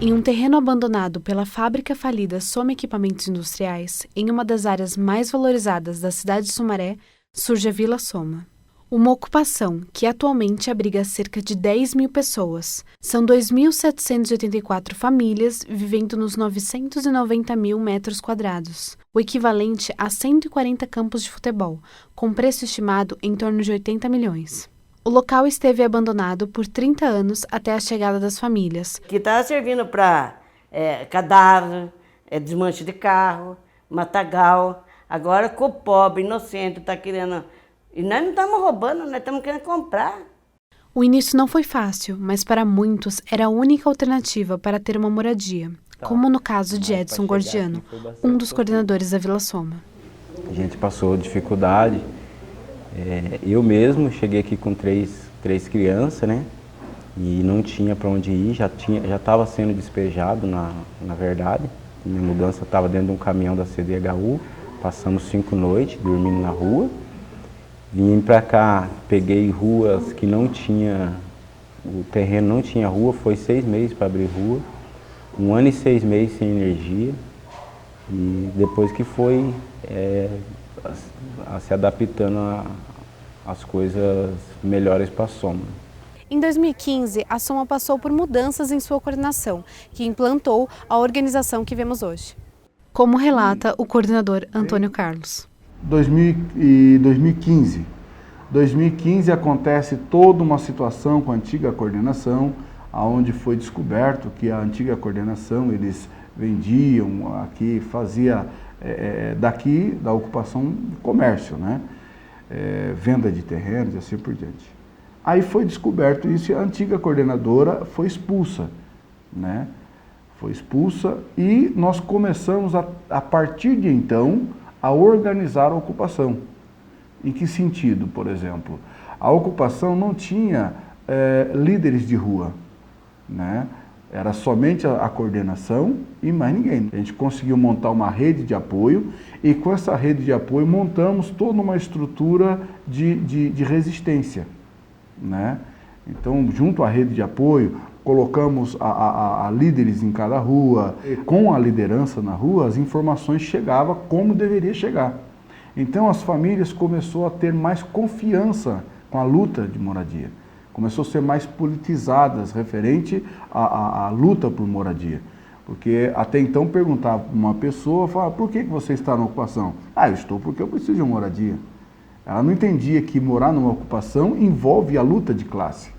Em um terreno abandonado pela fábrica falida Soma Equipamentos Industriais, em uma das áreas mais valorizadas da cidade de Sumaré, surge a Vila Soma. Uma ocupação que atualmente abriga cerca de 10 mil pessoas. São 2.784 famílias vivendo nos 990 mil metros quadrados, o equivalente a 140 campos de futebol, com preço estimado em torno de 80 milhões. O local esteve abandonado por 30 anos até a chegada das famílias. Que estava servindo para cadáver, desmanche de carro, matagal. Agora com o pobre, inocente, está querendo... E nós não estamos roubando, nós estamos querendo comprar. O início não foi fácil, mas para muitos era a única alternativa para ter uma moradia, como no caso de Edson Gordiano, um dos coordenadores da Vila Soma. A gente passou dificuldade. Eu mesmo cheguei aqui com três crianças, né? E não tinha para onde ir, já estava sendo despejado, na verdade. Minha mudança estava dentro de um caminhão da CDHU, passamos 5 noites dormindo na rua. Vim para cá, peguei ruas que não tinha, o terreno não tinha rua, foi 6 meses para abrir rua. 1 ano e 6 meses sem energia. E depois que foi se adaptando às coisas melhores para a Soma. Em 2015, a Soma passou por mudanças em sua coordenação, que implantou a organização que vemos hoje. Como relata o coordenador Antônio Carlos. 2015 acontece toda uma situação com a antiga coordenação, onde foi descoberto que a antiga coordenação, eles vendiam aqui, fazia daqui da ocupação comércio, né? Venda de terrenos e assim por diante. Aí foi descoberto isso e a antiga coordenadora foi expulsa, né? Foi expulsa e nós começamos a partir de então a organizar a ocupação. Em que sentido, por exemplo? A ocupação não tinha líderes de rua, né? Era somente a coordenação e mais ninguém. A gente conseguiu montar uma rede de apoio e com essa rede de apoio montamos toda uma estrutura de resistência, né? Então, junto à rede de apoio, colocamos a líderes em cada rua. Com a liderança na rua, as informações chegavam como deveria chegar. Então, as famílias começaram a ter mais confiança com a luta de moradia. Começou a ser mais politizadas referente à luta por moradia. Porque até então perguntava para uma pessoa, falava, por que você está na ocupação? Eu estou porque eu preciso de uma moradia. Ela não entendia que morar numa ocupação envolve a luta de classe,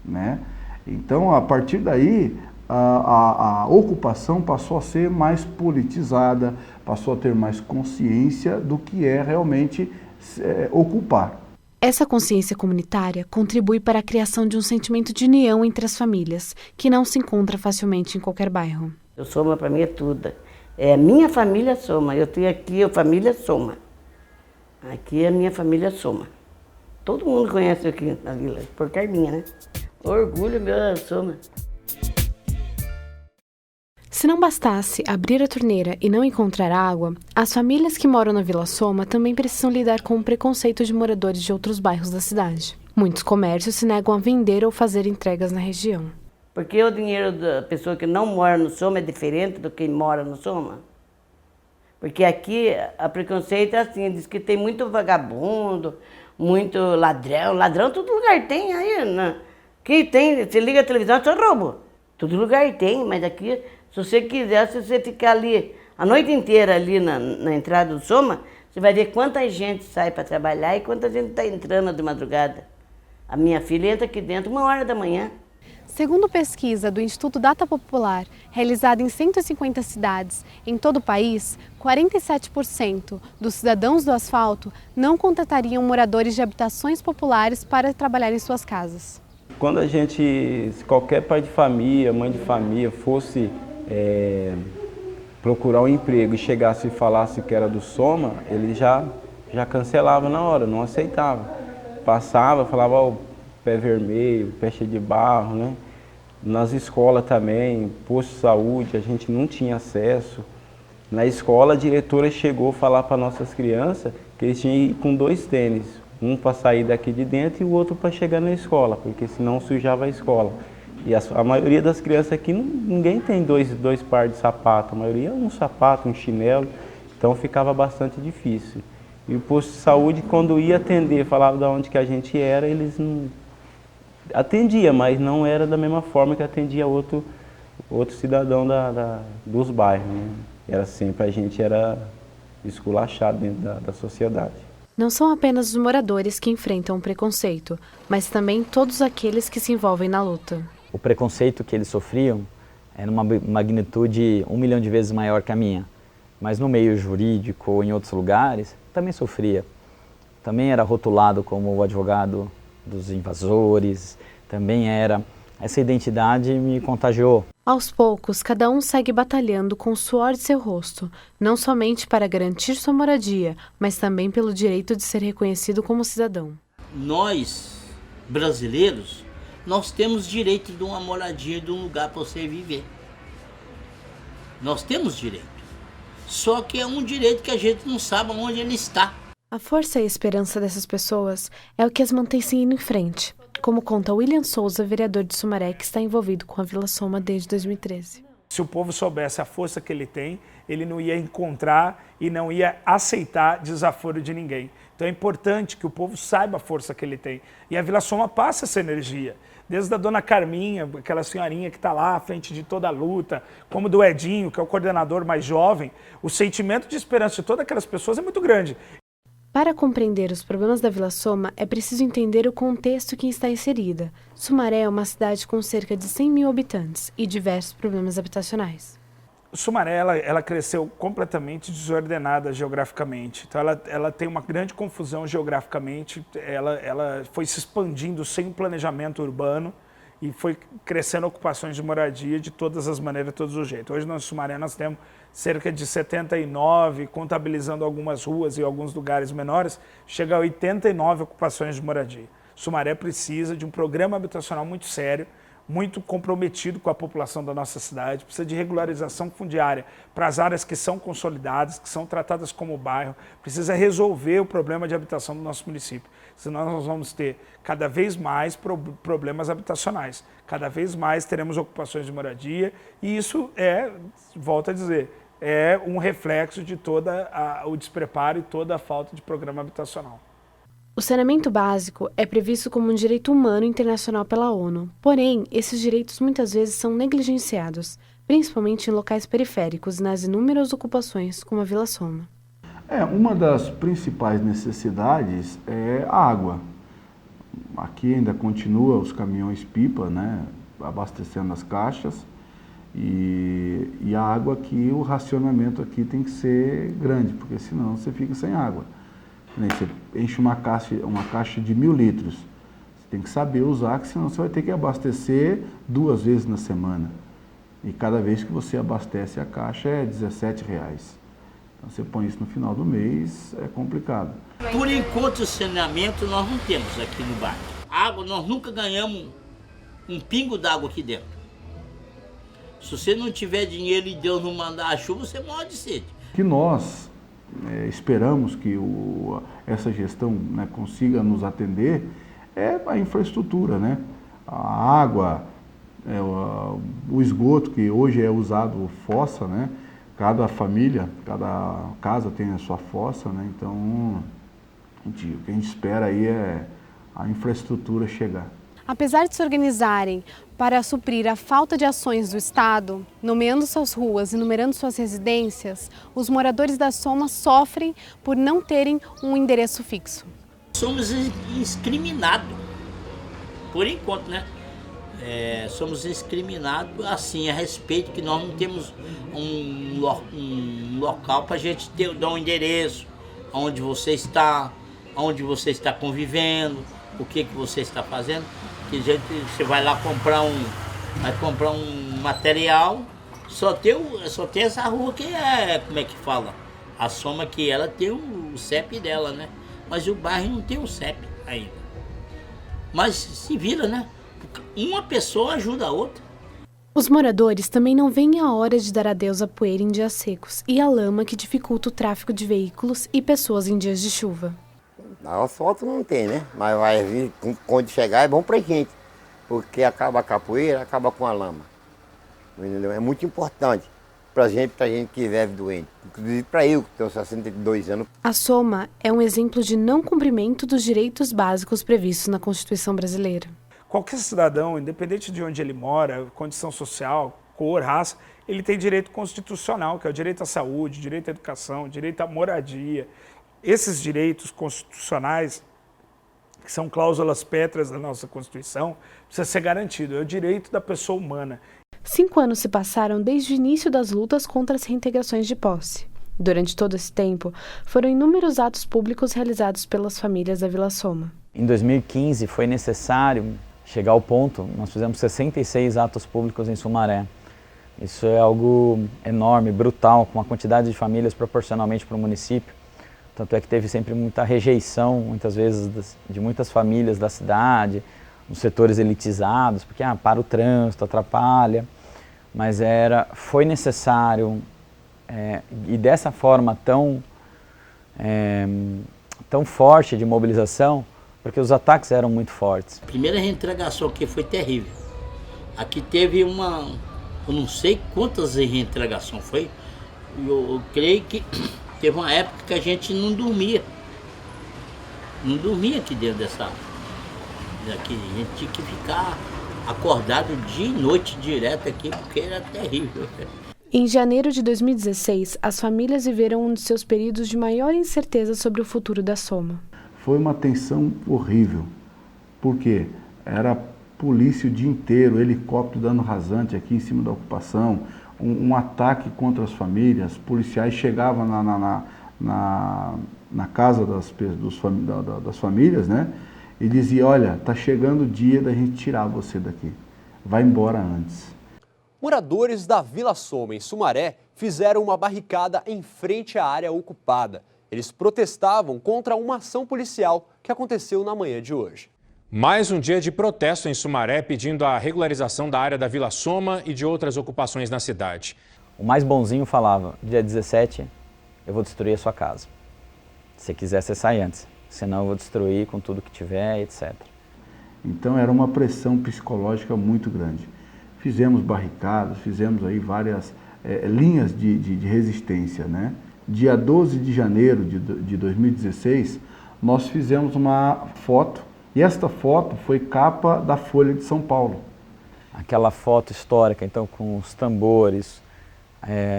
né? Então, a partir daí, a ocupação passou a ser mais politizada, passou a ter mais consciência do que é realmente ocupar. Essa consciência comunitária contribui para a criação de um sentimento de união entre as famílias, que não se encontra facilmente em qualquer bairro. O Soma para mim é tudo. É minha família Soma. Eu tenho aqui a família Soma. Aqui é a minha família Soma. Todo mundo conhece aqui na vila, por Carminha, né? Orgulho meu da Soma. Se não bastasse abrir a torneira e não encontrar água, as famílias que moram na Vila Soma também precisam lidar com o preconceito de moradores de outros bairros da cidade. Muitos comércios se negam a vender ou fazer entregas na região. Porque o dinheiro da pessoa que não mora no Soma é diferente do que mora no Soma? Porque aqui a preconceito é assim, diz que tem muito vagabundo, muito ladrão. Ladrão todo lugar tem aí, né? Que tem, você liga a televisão, só roubo. Todo lugar tem, mas aqui, se você quiser, se você ficar ali a noite inteira ali na entrada do Soma, você vai ver quanta gente sai para trabalhar e quanta gente está entrando de madrugada. A minha filha entra aqui dentro 1h da manhã. Segundo pesquisa do Instituto Data Popular, realizada em 150 cidades em todo o país, 47% dos cidadãos do asfalto não contratariam moradores de habitações populares para trabalhar em suas casas. Quando se qualquer pai de família, mãe de família fosse procurar um emprego e chegasse e falasse que era do Soma, ele já cancelava na hora, não aceitava. Passava, falava pé vermelho, pé cheio de barro, né? Nas escolas também, posto de saúde, a gente não tinha acesso. Na escola, a diretora chegou a falar para nossas crianças que eles tinham que ir com 2 tênis. Um para sair daqui de dentro e o outro para chegar na escola, porque senão sujava a escola. E a maioria das crianças aqui, ninguém tem dois pares de sapato, a maioria é um sapato, um chinelo, então ficava bastante difícil. E o posto de saúde, quando ia atender, falava de onde que a gente era, eles não atendiam, mas não era da mesma forma que atendia outro cidadão dos bairros, né? Era sempre, a gente era esculachado dentro da sociedade. Não são apenas os moradores que enfrentam o preconceito, mas também todos aqueles que se envolvem na luta. O preconceito que eles sofriam era uma magnitude 1 milhão de vezes maior que a minha. Mas no meio jurídico ou em outros lugares, também sofria. Também era rotulado como o advogado dos invasores, também era. Essa identidade me contagiou. Aos poucos, cada um segue batalhando com o suor de seu rosto, não somente para garantir sua moradia, mas também pelo direito de ser reconhecido como cidadão. Nós, brasileiros, nós temos direito de uma moradia, de um lugar para você viver. Nós temos direito. Só que é um direito que a gente não sabe onde ele está. A força e a esperança dessas pessoas é o que as mantém seguindo em frente, como conta William Souza, vereador de Sumaré, que está envolvido com a Vila Soma desde 2013. Se o povo soubesse a força que ele tem, ele não ia encontrar e não ia aceitar desaforo de ninguém. Então é importante que o povo saiba a força que ele tem. E a Vila Soma passa essa energia. Desde a dona Carminha, aquela senhorinha que está lá à frente de toda a luta, como do Edinho, que é o coordenador mais jovem, o sentimento de esperança de todas aquelas pessoas é muito grande. Para compreender os problemas da Vila Soma, é preciso entender o contexto em que está inserida. Sumaré é uma cidade com cerca de 100 mil habitantes e diversos problemas habitacionais. Sumaré, ela cresceu completamente desordenada geograficamente. Então, ela tem uma grande confusão geograficamente. Ela foi se expandindo sem um planejamento urbano e foi crescendo ocupações de moradia de todas as maneiras, de todos os jeitos. Hoje, no Sumaré, nós temos cerca de 79, contabilizando algumas ruas e alguns lugares menores, chega a 89 ocupações de moradia. Sumaré precisa de um programa habitacional muito sério, muito comprometido com a população da nossa cidade, precisa de regularização fundiária para as áreas que são consolidadas, que são tratadas como bairro, precisa resolver o problema de habitação do nosso município. Senão nós vamos ter cada vez mais problemas habitacionais, cada vez mais teremos ocupações de moradia e isso volto a dizer, é um reflexo de todo o despreparo e toda a falta de programa habitacional. O saneamento básico é previsto como um direito humano internacional pela ONU, porém, esses direitos muitas vezes são negligenciados, principalmente em locais periféricos e nas inúmeras ocupações como a Vila Soma. Uma das principais necessidades é a água. Aqui ainda continua os caminhões-pipa, né, abastecendo as caixas, e a água aqui, o racionamento aqui tem que ser grande, porque senão você fica sem água. Você enche uma caixa de 1.000 litros, você tem que saber usar, que senão você vai ter que abastecer 2 vezes na semana. E cada vez que você abastece a caixa é R$17. Então você põe isso no final do mês, é complicado. Por enquanto o saneamento nós não temos aqui no bairro. Água, nós nunca ganhamos um pingo d'água aqui dentro. Se você não tiver dinheiro e Deus não mandar a chuva, você morre de sede. Que nós esperamos que essa gestão, né, consiga nos atender é a infraestrutura, né? A água, o esgoto que hoje é usado fossa, né? Cada família, cada casa tem a sua fossa, né? Então o que a gente espera aí é a infraestrutura chegar. Apesar de se organizarem para suprir a falta de ações do Estado, nomeando suas ruas e numerando suas residências, os moradores da Soma sofrem por não terem um endereço fixo. Somos discriminados, por enquanto, né? Somos discriminados assim, a respeito que nós não temos um local para a gente dar um endereço, onde você está convivendo, o que você está fazendo. Que você vai lá comprar um material, só tem essa rua que como é que fala? A Soma, que ela tem o CEP dela, né? Mas o bairro não tem o CEP ainda. Mas se vira, né? Uma pessoa ajuda a outra. Os moradores também não veem a hora de dar adeus à poeira em dias secos e à lama que dificulta o tráfego de veículos e pessoas em dias de chuva. Na asfalto não tem, né? Mas vai vir, quando chegar é bom pra gente. porque acaba a capoeira, acaba com a lama. Entendeu? É muito importante pra gente que vive doente, inclusive para eu, que tenho 62 anos. A soma é um exemplo de não cumprimento dos direitos básicos previstos na Constituição brasileira. Qualquer cidadão, independente de onde ele mora, condição social, cor, raça, ele tem direito constitucional, que é o direito à saúde, direito à educação, direito à moradia. Esses direitos constitucionais, que são cláusulas pétreas da nossa Constituição, precisa ser garantido. É o direito da pessoa humana. 5 anos se passaram desde o início das lutas contra as reintegrações de posse. Durante todo esse tempo, foram inúmeros atos públicos realizados pelas famílias da Vila Soma. Em 2015 foi necessário chegar ao ponto, nós fizemos 66 atos públicos em Sumaré. Isso é algo enorme, brutal, com uma quantidade de famílias proporcionalmente para o município. Tanto é que teve sempre muita rejeição, muitas vezes, de muitas famílias da cidade, nos setores elitizados, porque para o trânsito, atrapalha. Mas foi necessário, e dessa forma tão forte de mobilização, porque os ataques eram muito fortes. A primeira reintegração aqui foi terrível. Aqui teve eu não sei quantas reintegrações foi, eu creio que teve uma época que a gente não dormia. Não dormia aqui dentro daqui. A gente tinha que ficar acordado dia e noite direto aqui, porque era terrível. Em janeiro de 2016, as famílias viveram um dos seus períodos de maior incerteza sobre o futuro da Soma. Foi uma tensão horrível, porque era polícia o dia inteiro, helicóptero dando rasante aqui em cima da ocupação, um ataque contra as famílias, policiais chegavam na casa das famílias, né? E dizia, olha, tá chegando o dia da gente tirar você daqui, vai embora antes. Moradores da Vila Soma, em Sumaré, fizeram uma barricada em frente à área ocupada. Eles protestavam contra uma ação policial que aconteceu na manhã de hoje. Mais um dia de protesto em Sumaré pedindo a regularização da área da Vila Soma e de outras ocupações na cidade. O mais bonzinho falava, dia 17 eu vou destruir a sua casa. Se quiser você sai antes, senão eu vou destruir com tudo que tiver, etc. Então era uma pressão psicológica muito grande. Fizemos barricadas, fizemos aí várias linhas de resistência, né? Dia 12 de janeiro de 2016, nós fizemos uma foto, e esta foto foi capa da Folha de São Paulo. Aquela foto histórica, então, com os tambores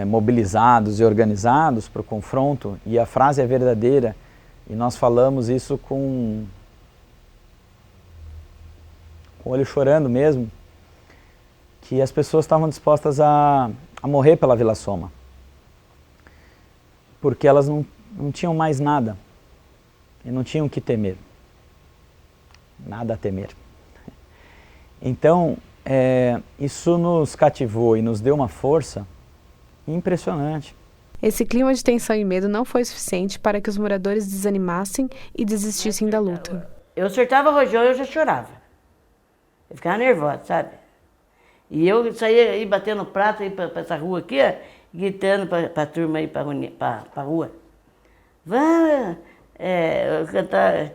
mobilizados e organizados para o confronto, e a frase é verdadeira, e nós falamos isso com o olho chorando mesmo, que as pessoas estavam dispostas a morrer pela Vila Soma, porque elas não tinham mais nada, e não tinham o que temer, nada a temer. Então, isso nos cativou e nos deu uma força impressionante. Esse clima de tensão e medo não foi suficiente para que os moradores desanimassem e desistissem da luta. Eu acertava o rojão e eu já chorava. Eu ficava nervosa, sabe? E eu saía aí batendo prato aí para essa rua aqui, ó, gritando para a turma aí para a rua. Vamos, eu cantar,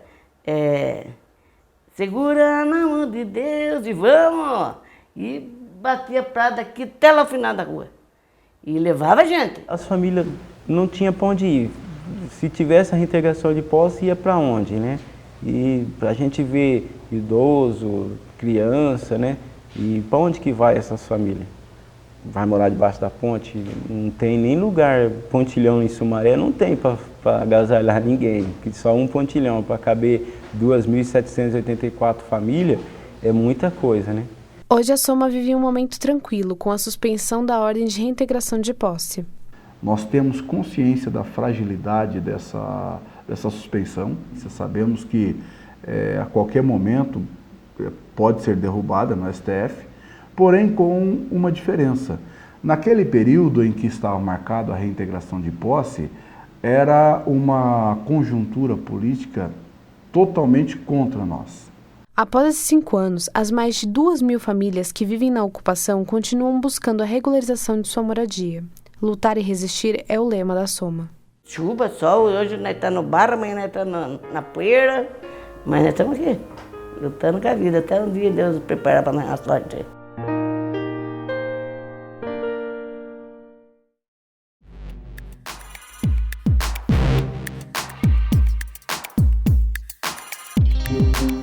segura na mão de Deus e vamos! E batia prato aqui até lá no final da rua. E levava gente. As famílias não tinham para onde ir. Se tivesse a reintegração de posse, ia para onde, né? E a gente vê idoso, criança, né? E para onde que vai essas famílias? Vai morar debaixo da ponte? Não tem nem lugar, pontilhão em Sumaré não tem para agasalhar ninguém. Só um pontilhão para caber 2.784 famílias é muita coisa, né? Hoje a Soma vive um momento tranquilo com a suspensão da ordem de reintegração de posse. Nós temos consciência da fragilidade dessa suspensão. Sabemos que a qualquer momento pode ser derrubada no STF, porém com uma diferença. Naquele período em que estava marcado a reintegração de posse, era uma conjuntura política totalmente contra nós. Após esses 5 anos, as mais de 2.000 famílias que vivem na ocupação continuam buscando a regularização de sua moradia. Lutar e resistir é o lema da Soma. Chuva, sol, hoje nós estamos no bar, amanhã nós estamos na poeira, mas nós estamos aqui. lutando com a vida, até um dia Deus prepara para nós a sorte. Música